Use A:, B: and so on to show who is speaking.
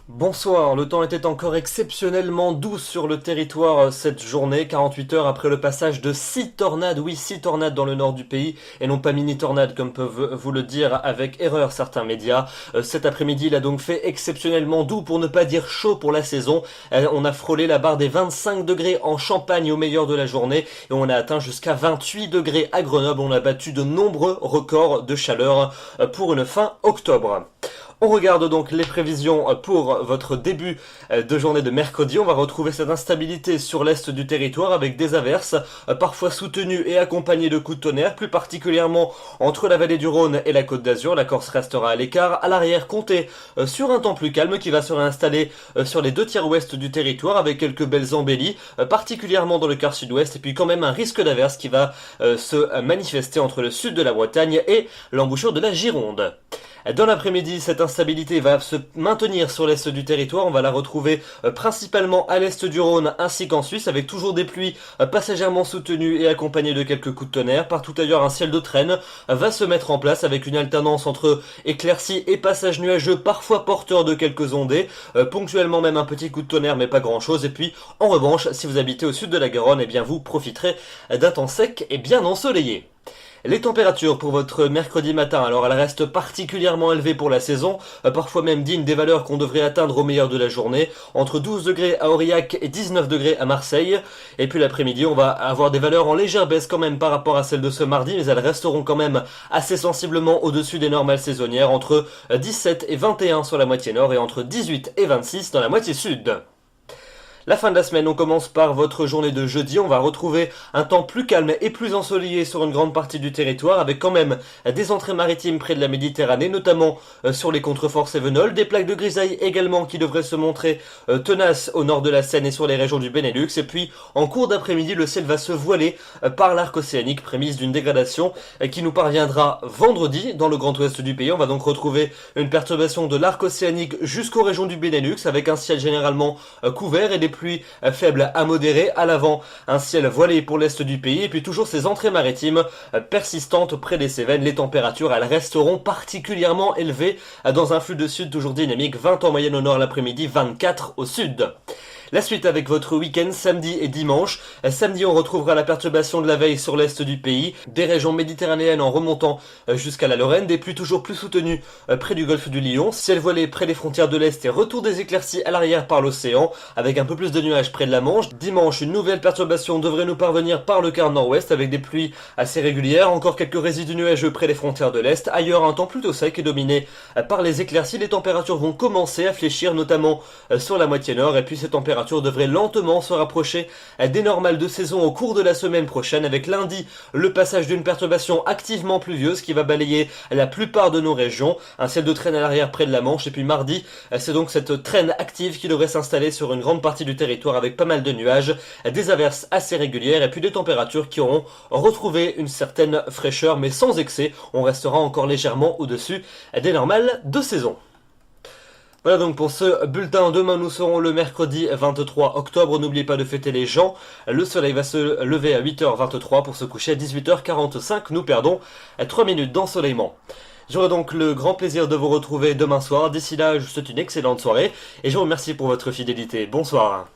A: Bonsoir, le temps était encore exceptionnellement doux sur le territoire cette journée, 48 heures après le passage de 6 tornades, oui 6 tornades dans le nord du pays, et non pas mini-tornades comme peuvent vous le dire avec erreur certains médias. Cet après-midi il a donc fait exceptionnellement doux pour ne pas dire chaud pour la saison. On a frôlé la barre des 25 degrés en Champagne au meilleur de la journée, et on a atteint jusqu'à 28 degrés à Grenoble. On a battu de nombreux records de chaleur pour une fin octobre. On regarde donc les prévisions pour votre début de journée de mercredi. On va retrouver cette instabilité sur l'est du territoire avec des averses, parfois soutenues et accompagnées de coups de tonnerre, plus particulièrement entre la vallée du Rhône et la Côte d'Azur. La Corse restera à l'écart. À l'arrière, comptez sur un temps plus calme qui va se réinstaller sur les 2/3 ouest du territoire avec quelques belles embellies, particulièrement dans le quart sud-ouest, et puis quand même un risque d'averse qui va se manifester entre le sud de la Bretagne et l'embouchure de la Gironde. Dans l'après-midi, cette instabilité va se maintenir sur l'est du territoire. On va la retrouver principalement à l'est du Rhône ainsi qu'en Suisse, avec toujours des pluies passagèrement soutenues et accompagnées de quelques coups de tonnerre. Partout ailleurs, un ciel de traîne va se mettre en place avec une alternance entre éclaircies et passages nuageux, parfois porteurs de quelques ondées, ponctuellement même un petit coup de tonnerre mais pas grand chose. Et puis en revanche, si vous habitez au sud de la Garonne, eh bien vous profiterez d'un temps sec et bien ensoleillé. Les températures pour votre mercredi matin, alors elles restent particulièrement élevées pour la saison, parfois même dignes des valeurs qu'on devrait atteindre au meilleur de la journée, entre 12 degrés à Aurillac et 19 degrés à Marseille. Et puis l'après-midi, on va avoir des valeurs en légère baisse quand même par rapport à celles de ce mardi, mais elles resteront quand même assez sensiblement au-dessus des normales saisonnières, entre 17 et 21 sur la moitié nord et entre 18 et 26 dans la moitié sud. La fin de la semaine, on commence par votre journée de jeudi. On va retrouver un temps plus calme et plus ensoleillé sur une grande partie du territoire, avec quand même des entrées maritimes près de la Méditerranée, notamment sur les contreforts cévenols, des plaques de grisaille également qui devraient se montrer tenaces au nord de la Seine et sur les régions du Benelux. Et puis, en cours d'après-midi, le ciel va se voiler par l'arc océanique, prémisse d'une dégradation qui nous parviendra vendredi dans le grand ouest du pays. On va donc retrouver une perturbation de l'arc océanique jusqu'aux régions du Benelux, avec un ciel généralement couvert et des pluies faibles à modérées. À l'avant, un ciel voilé pour l'est du pays, et puis toujours ces entrées maritimes persistantes près des Cévennes. Les températures, elles resteront particulièrement élevées dans un flux de sud toujours dynamique, 20 en moyenne au nord l'après-midi, 24 au sud. La suite avec votre week-end, samedi et dimanche. Samedi, on retrouvera la perturbation de la veille sur l'est du pays, des régions méditerranéennes en remontant jusqu'à la Lorraine, des pluies toujours plus soutenues près du golfe du Lion, ciel voilé près des frontières de l'Est et retour des éclaircies à l'arrière par l'océan, avec un peu plus de nuages près de la Manche. Dimanche, une nouvelle perturbation devrait nous parvenir par le quart nord-ouest avec des pluies assez régulières, encore quelques résidus nuageux près des frontières de l'Est. Ailleurs, un temps plutôt sec et dominé par les éclaircies. Les températures vont commencer à fléchir, notamment sur la moitié nord, et puis ces températures devrait lentement se rapprocher des normales de saison au cours de la semaine prochaine, avec lundi le passage d'une perturbation activement pluvieuse qui va balayer la plupart de nos régions, un ciel de traîne à l'arrière près de la Manche, et puis mardi c'est donc cette traîne active qui devrait s'installer sur une grande partie du territoire avec pas mal de nuages, des averses assez régulières et puis des températures qui auront retrouvé une certaine fraîcheur mais sans excès. On restera encore légèrement au-dessus des normales de saison. Voilà donc pour ce bulletin. Demain nous serons le mercredi 23 octobre. N'oubliez pas de fêter les gens. Le soleil va se lever à 8h23 pour se coucher à 18h45. Nous perdons 3 minutes d'ensoleillement. J'aurai donc le grand plaisir de vous retrouver demain soir. D'ici là, je vous souhaite une excellente soirée et je vous remercie pour votre fidélité. Bonsoir.